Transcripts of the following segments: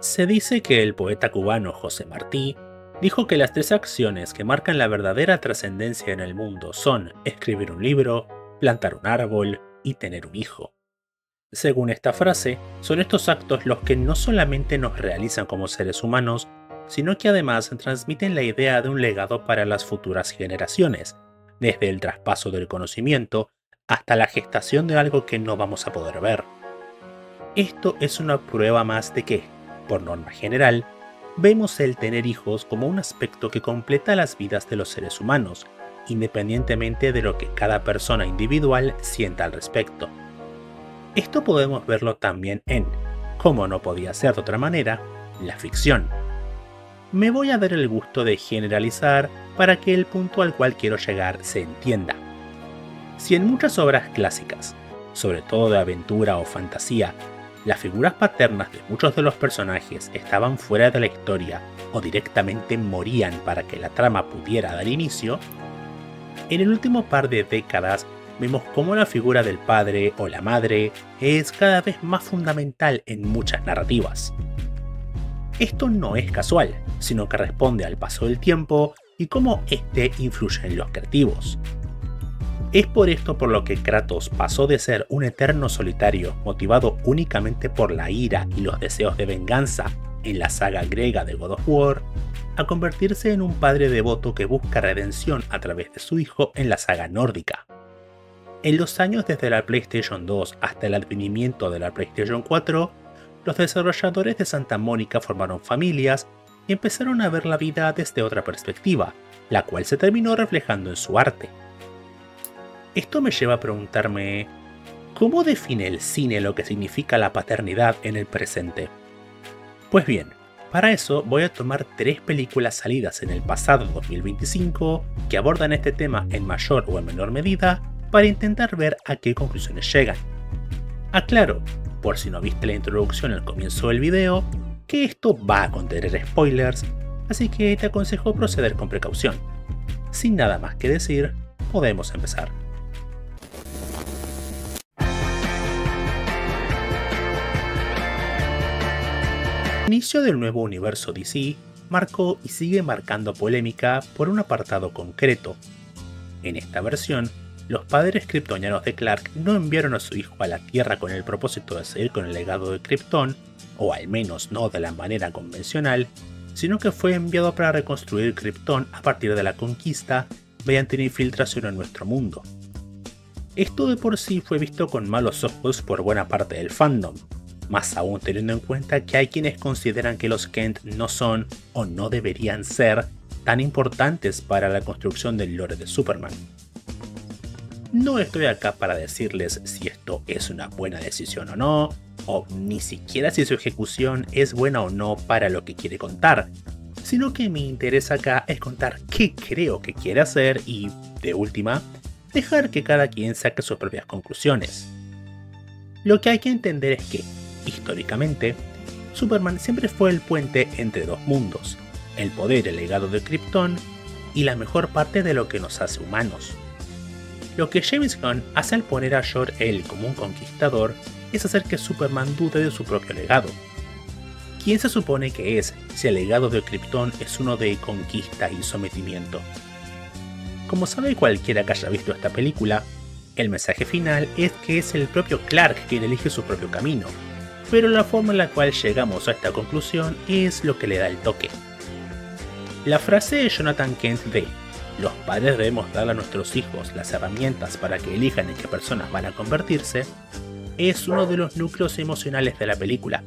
Se dice que el poeta cubano José Martí dijo que las tres acciones que marcan la verdadera trascendencia en el mundo son escribir un libro, plantar un árbol y tener un hijo. Según esta frase, son estos actos los que no solamente nos realizan como seres humanos, sino que además transmiten la idea de un legado para las futuras generaciones, desde el traspaso del conocimiento hasta la gestación de algo que no vamos a poder ver. Esto es una prueba más de que, por norma general, vemos el tener hijos como un aspecto que completa las vidas de los seres humanos, independientemente de lo que cada persona individual sienta al respecto. Esto podemos verlo también en, como no podía ser de otra manera, la ficción. Me voy a dar el gusto de generalizar para que el punto al cual quiero llegar se entienda. Si en muchas obras clásicas, sobre todo de aventura o fantasía, las figuras paternas de muchos de los personajes estaban fuera de la historia o directamente morían para que la trama pudiera dar inicio, en el último par de décadas vemos cómo la figura del padre o la madre es cada vez más fundamental en muchas narrativas. Esto no es casual, sino que responde al paso del tiempo y cómo este influye en los creativos. Es por esto por lo que Kratos pasó de ser un eterno solitario motivado únicamente por la ira y los deseos de venganza en la saga griega de God of War, a convertirse en un padre devoto que busca redención a través de su hijo en la saga nórdica. En los años desde la PlayStation 2 hasta el advenimiento de la PlayStation 4, los desarrolladores de Santa Mónica formaron familias y empezaron a ver la vida desde otra perspectiva, la cual se terminó reflejando en su arte. Esto me lleva a preguntarme, ¿cómo define el cine lo que significa la paternidad en el presente? Pues bien, para eso voy a tomar 3 películas salidas en el pasado 2025 que abordan este tema en mayor o en menor medida para intentar ver a qué conclusiones llegan. Aclaro, por si no viste la introducción al comienzo del video, que esto va a contener spoilers, así que te aconsejo proceder con precaución. Sin nada más que decir, podemos empezar. El inicio del nuevo universo DC marcó y sigue marcando polémica por un apartado concreto. En esta versión, los padres kryptonianos de Clark no enviaron a su hijo a la Tierra con el propósito de seguir con el legado de Krypton, o al menos no de la manera convencional, sino que fue enviado para reconstruir Krypton a partir de la conquista mediante una infiltración en nuestro mundo. Esto de por sí fue visto con malos ojos por buena parte del fandom, más aún teniendo en cuenta que hay quienes consideran que los Kent no son, o no deberían ser, tan importantes para la construcción del lore de Superman. No estoy acá para decirles si esto es una buena decisión o no, o ni siquiera si su ejecución es buena o no para lo que quiere contar, sino que mi interés acá es contar qué creo que quiere hacer y, de última, dejar que cada quien saque sus propias conclusiones. Lo que hay que entender es que, históricamente, Superman siempre fue el puente entre dos mundos, el poder y el legado de Krypton y la mejor parte de lo que nos hace humanos. Lo que James Gunn hace al poner a Jor-El como un conquistador es hacer que Superman dude de su propio legado. ¿Quién se supone que es si el legado de Krypton es uno de conquista y sometimiento? Como sabe cualquiera que haya visto esta película, el mensaje final es que es el propio Clark quien elige su propio camino, pero la forma en la cual llegamos a esta conclusión es lo que le da el toque. La frase de Jonathan Kent de "los padres debemos darle a nuestros hijos las herramientas para que elijan en qué personas van a convertirse" es uno de los núcleos emocionales de la película.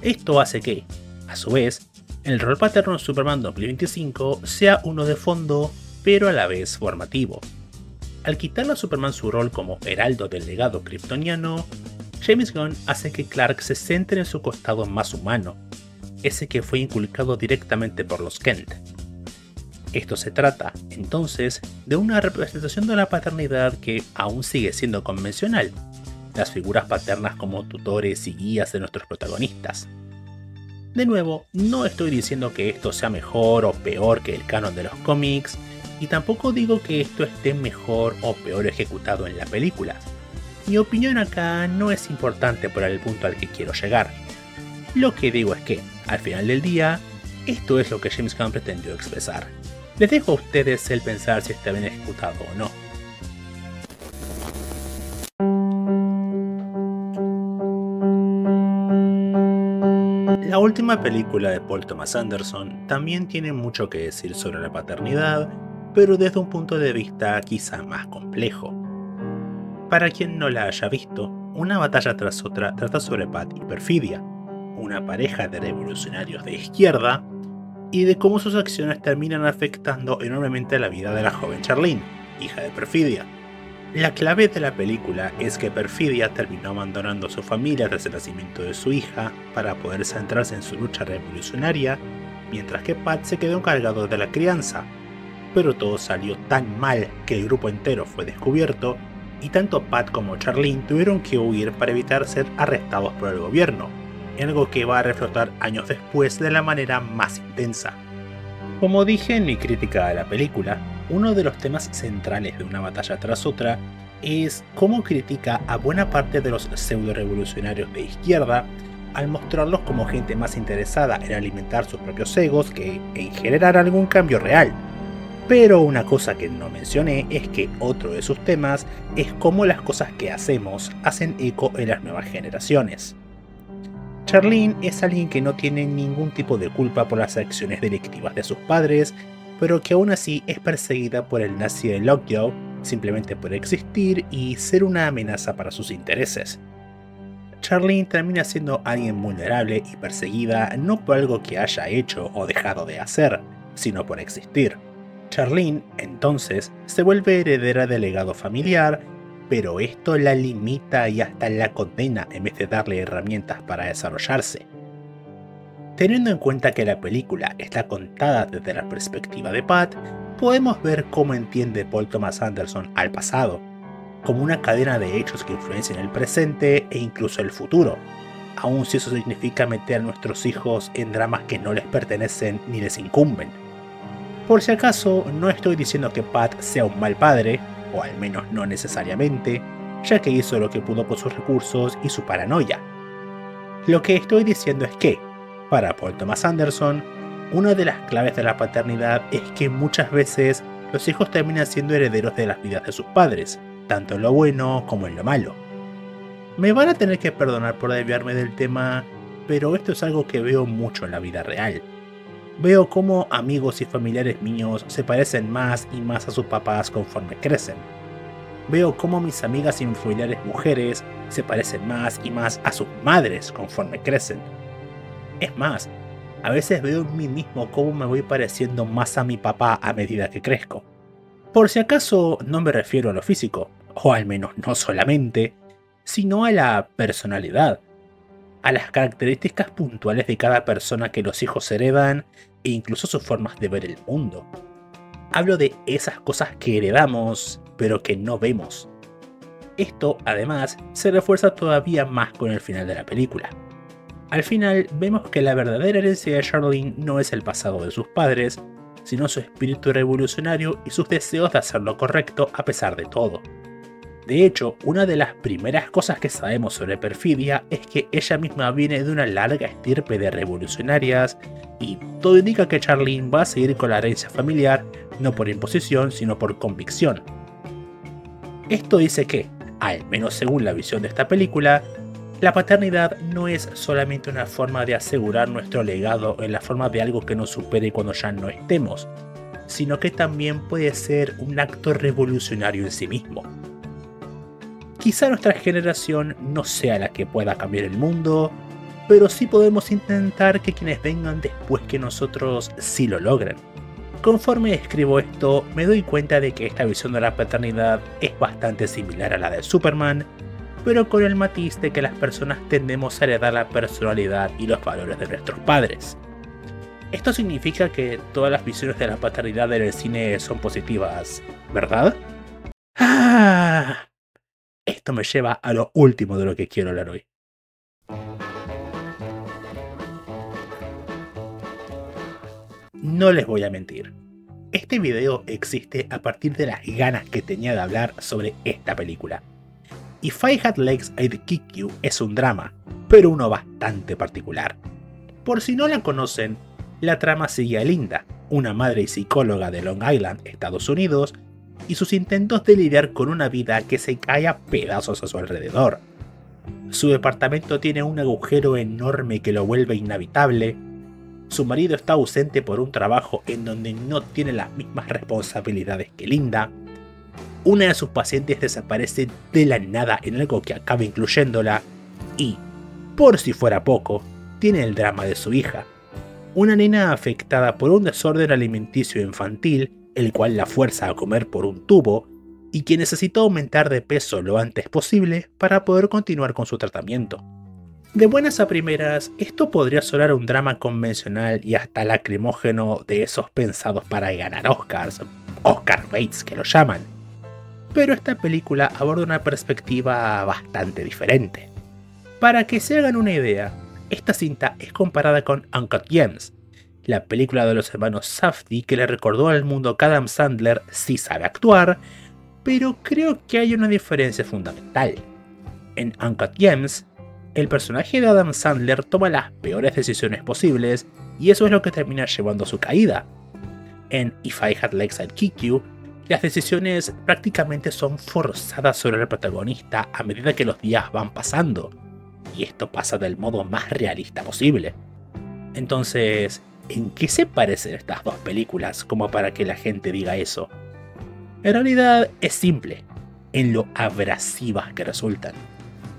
Esto hace que, a su vez, el rol paterno en Superman 2025 sea uno de fondo, pero a la vez formativo. Al quitarle a Superman su rol como heraldo del legado kryptoniano, James Gunn hace que Clark se centre en su costado más humano, ese que fue inculcado directamente por los Kent. Esto se trata, entonces, de una representación de la paternidad que aún sigue siendo convencional, las figuras paternas como tutores y guías de nuestros protagonistas. De nuevo, no estoy diciendo que esto sea mejor o peor que el canon de los cómics, y tampoco digo que esto esté mejor o peor ejecutado en la película. Mi opinión acá no es importante para el punto al que quiero llegar. Lo que digo es que, al final del día, esto es lo que James Gunn pretendió expresar. Les dejo a ustedes el pensar si está bien ejecutado o no. La última película de Paul Thomas Anderson también tiene mucho que decir sobre la paternidad, pero desde un punto de vista quizá más complejo. Para quien no la haya visto, Una batalla tras otra trata sobre Pat y Perfidia, una pareja de revolucionarios de izquierda, y de cómo sus acciones terminan afectando enormemente la vida de la joven Charlene, hija de Perfidia. La clave de la película es que Perfidia terminó abandonando a su familia tras el nacimiento de su hija para poder centrarse en su lucha revolucionaria, mientras que Pat se quedó encargado de la crianza. Pero todo salió tan mal que el grupo entero fue descubierto, y tanto Pat como Charlene tuvieron que huir para evitar ser arrestados por el gobierno, algo que va a reflotar años después de la manera más intensa. Como dije en mi crítica a la película, uno de los temas centrales de Una batalla tras otra es cómo critica a buena parte de los pseudo-revolucionarios de izquierda al mostrarlos como gente más interesada en alimentar sus propios egos que en generar algún cambio real. Pero una cosa que no mencioné es que otro de sus temas es cómo las cosas que hacemos hacen eco en las nuevas generaciones. Charlene es alguien que no tiene ningún tipo de culpa por las acciones delictivas de sus padres, pero que aún así es perseguida por el nazi de Lockjaw simplemente por existir y ser una amenaza para sus intereses. Charlene termina siendo alguien vulnerable y perseguida no por algo que haya hecho o dejado de hacer, sino por existir. Charlene, entonces, se vuelve heredera del legado familiar, pero esto la limita y hasta la condena en vez de darle herramientas para desarrollarse. Teniendo en cuenta que la película está contada desde la perspectiva de Pat, podemos ver cómo entiende Paul Thomas Anderson al pasado, como una cadena de hechos que influencian el presente e incluso el futuro, aun si eso significa meter a nuestros hijos en dramas que no les pertenecen ni les incumben. Por si acaso, no estoy diciendo que Pat sea un mal padre, o al menos no necesariamente, ya que hizo lo que pudo con sus recursos y su paranoia. Lo que estoy diciendo es que, para Paul Thomas Anderson, una de las claves de la paternidad es que muchas veces los hijos terminan siendo herederos de las vidas de sus padres, tanto en lo bueno como en lo malo. Me van a tener que perdonar por desviarme del tema, pero esto es algo que veo mucho en la vida real. Veo cómo amigos y familiares míos se parecen más y más a sus papás conforme crecen. Veo cómo mis amigas y familiares mujeres se parecen más y más a sus madres conforme crecen. Es más, a veces veo en mí mismo cómo me voy pareciendo más a mi papá a medida que crezco. Por si acaso no me refiero a lo físico, o al menos no solamente, sino a la personalidad, a las características puntuales de cada persona que los hijos heredan e incluso sus formas de ver el mundo. Hablo de esas cosas que heredamos, pero que no vemos. Esto, además, se refuerza todavía más con el final de la película. Al final, vemos que la verdadera herencia de Charlene no es el pasado de sus padres, sino su espíritu revolucionario y sus deseos de hacer lo correcto a pesar de todo. De hecho, una de las primeras cosas que sabemos sobre Perfidia es que ella misma viene de una larga estirpe de revolucionarias, y todo indica que Charlene va a seguir con la herencia familiar, no por imposición, sino por convicción. Esto dice que, al menos según la visión de esta película, la paternidad no es solamente una forma de asegurar nuestro legado en la forma de algo que nos supere cuando ya no estemos, sino que también puede ser un acto revolucionario en sí mismo. Quizá nuestra generación no sea la que pueda cambiar el mundo, pero sí podemos intentar que quienes vengan después que nosotros sí lo logren. Conforme escribo esto, me doy cuenta de que esta visión de la paternidad es bastante similar a la de Superman, pero con el matiz de que las personas tendemos a heredar la personalidad y los valores de nuestros padres. Esto significa que todas las visiones de la paternidad en el cine son positivas, ¿verdad? Esto me lleva a lo último de lo que quiero hablar hoy. No les voy a mentir. Este video existe a partir de las ganas que tenía de hablar sobre esta película. If I Had Legs I'd Kick You es un drama, pero uno bastante particular. Por si no la conocen, la trama sigue a Linda, una madre y psicóloga de Long Island, Estados Unidos, y sus intentos de lidiar con una vida que se cae a pedazos a su alrededor. Su departamento tiene un agujero enorme que lo vuelve inhabitable. Su marido está ausente por un trabajo en donde no tiene las mismas responsabilidades que Linda. Una de sus pacientes desaparece de la nada en algo que acaba incluyéndola. Y, por si fuera poco, tiene el drama de su hija. Una nena afectada por un desorden alimenticio infantil, el cual la fuerza a comer por un tubo, y que necesita aumentar de peso lo antes posible para poder continuar con su tratamiento. De buenas a primeras, esto podría sonar un drama convencional y hasta lacrimógeno de esos pensados para ganar Oscars, Oscar Bates que lo llaman. Pero esta película aborda una perspectiva bastante diferente. Para que se hagan una idea, esta cinta es comparada con Uncut Gems, la película de los hermanos Safdie que le recordó al mundo que Adam Sandler sí sabe actuar, pero creo que hay una diferencia fundamental. En Uncut Gems, el personaje de Adam Sandler toma las peores decisiones posibles y eso es lo que termina llevando a su caída. En If I Had Legs I'd Kick You, las decisiones prácticamente son forzadas sobre el protagonista a medida que los días van pasando, y esto pasa del modo más realista posible. Entonces, ¿en qué se parecen estas dos películas como para que la gente diga eso? En realidad es simple, en lo abrasivas que resultan.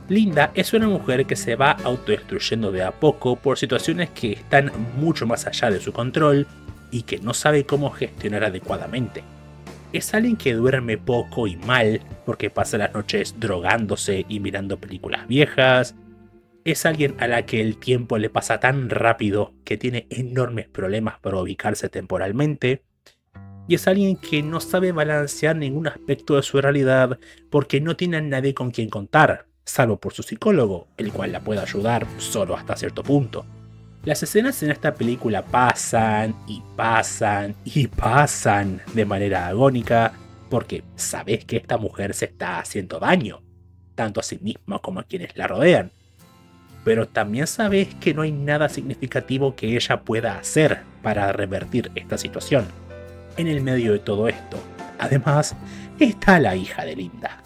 Linda es una mujer que se va autodestruyendo de a poco por situaciones que están mucho más allá de su control y que no sabe cómo gestionar adecuadamente. Es alguien que duerme poco y mal porque pasa las noches drogándose y mirando películas viejas. Es alguien a la que el tiempo le pasa tan rápido que tiene enormes problemas para ubicarse temporalmente. Y es alguien que no sabe balancear ningún aspecto de su realidad porque no tiene a nadie con quien contar, salvo por su psicólogo, el cual la puede ayudar solo hasta cierto punto. Las escenas en esta película pasan y pasan y pasan de manera agónica porque sabes que esta mujer se está haciendo daño, tanto a sí misma como a quienes la rodean. Pero también sabes que no hay nada significativo que ella pueda hacer para revertir esta situación. En el medio de todo esto, además, está la hija de Linda.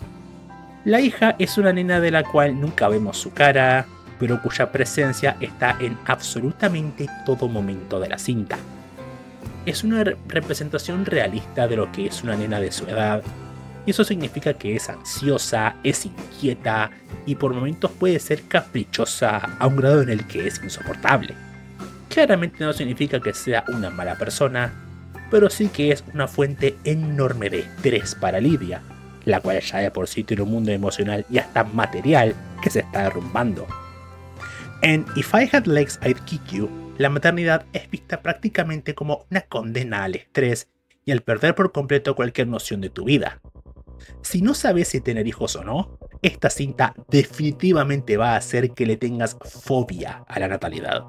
La hija es una nena de la cual nunca vemos su cara, pero cuya presencia está en absolutamente todo momento de la cinta. Es una representación realista de lo que es una nena de su edad, y eso significa que es ansiosa, es inquieta y por momentos puede ser caprichosa a un grado en el que es insoportable. Claramente no significa que sea una mala persona, pero sí que es una fuente enorme de estrés para Lydia, la cual ya de por sí tiene un mundo emocional y hasta material que se está derrumbando. En If I Had Legs I'd Kick You, la maternidad es vista prácticamente como una condena al estrés y al perder por completo cualquier noción de tu vida. Si no sabes si tener hijos o no, esta cinta definitivamente va a hacer que le tengas fobia a la natalidad.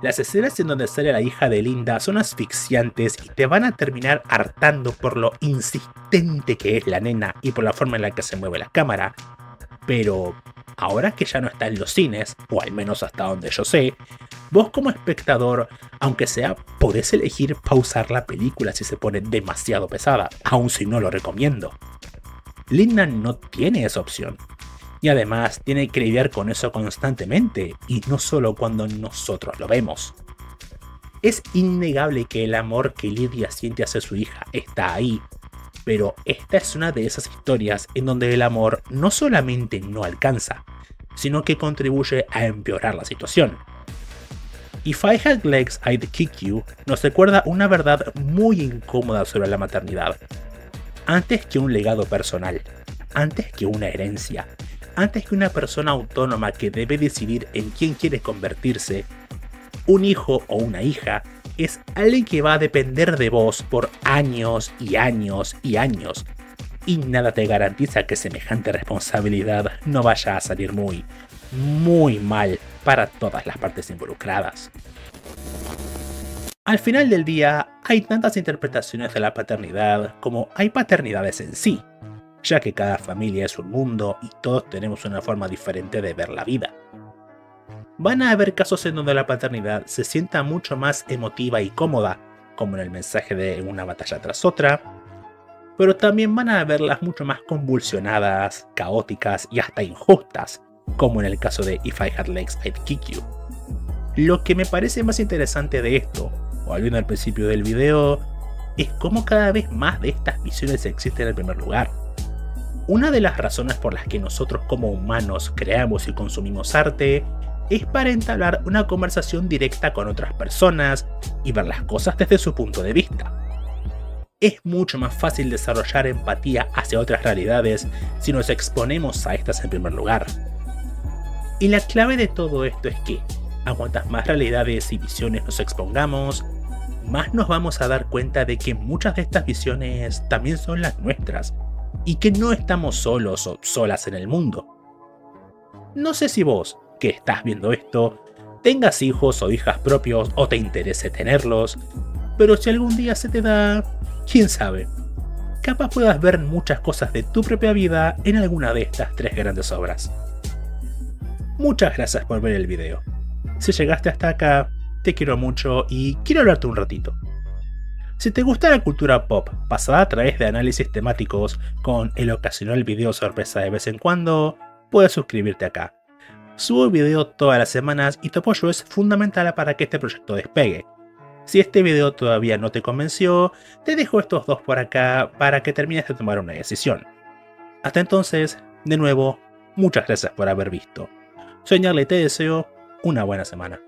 Las escenas en donde sale la hija de Linda son asfixiantes y te van a terminar hartando por lo insistente que es la nena y por la forma en la que se mueve la cámara. Pero ahora que ya no está en los cines, o al menos hasta donde yo sé, vos como espectador, aunque sea, podés elegir pausar la película si se pone demasiado pesada, aun si no lo recomiendo. Linda no tiene esa opción. Y además tiene que lidiar con eso constantemente, y no solo cuando nosotros lo vemos. Es innegable que el amor que Lydia siente hacia su hija está ahí, pero esta es una de esas historias en donde el amor no solamente no alcanza, sino que contribuye a empeorar la situación. If I Had Legs I'd Kick You nos recuerda una verdad muy incómoda sobre la maternidad. Antes que un legado personal, antes que una herencia, antes que una persona autónoma que debe decidir en quién quiere convertirse, un hijo o una hija es alguien que va a depender de vos por años y años y años, y nada te garantiza que semejante responsabilidad no vaya a salir muy mal para todas las partes involucradas. Al final del día, hay tantas interpretaciones de la paternidad como hay paternidades en sí, ya que cada familia es un mundo y todos tenemos una forma diferente de ver la vida. Van a haber casos en donde la paternidad se sienta mucho más emotiva y cómoda, como en el mensaje de una batalla tras otra, pero también van a haberlas mucho más convulsionadas, caóticas y hasta injustas, como en el caso de If I Had Legs I'd Kick You. Lo que me parece más interesante de esto, volviendo al principio del video, es cómo cada vez más de estas visiones existen en primer lugar. Una de las razones por las que nosotros como humanos creamos y consumimos arte es para entablar una conversación directa con otras personas y ver las cosas desde su punto de vista. Es mucho más fácil desarrollar empatía hacia otras realidades si nos exponemos a estas en primer lugar. Y la clave de todo esto es que, a cuantas más realidades y visiones nos expongamos, más nos vamos a dar cuenta de que muchas de estas visiones también son las nuestras, y que no estamos solos o solas en el mundo. No sé si vos, que estás viendo esto, tengas hijos o hijas propios o te interese tenerlos, pero si algún día se te da, quién sabe, capaz puedas ver muchas cosas de tu propia vida en alguna de estas 3 grandes obras. Muchas gracias por ver el video. Si llegaste hasta acá, te quiero mucho y quiero hablarte un ratito. Si te gusta la cultura pop pasada a través de análisis temáticos con el ocasional video sorpresa de vez en cuando, puedes suscribirte acá. Subo video todas las semanas y tu apoyo es fundamental para que este proyecto despegue. Si este video todavía no te convenció, te dejo estos 2 por acá para que termines de tomar una decisión. Hasta entonces, de nuevo, muchas gracias por haber visto. Soy Ñarle y te deseo una buena semana.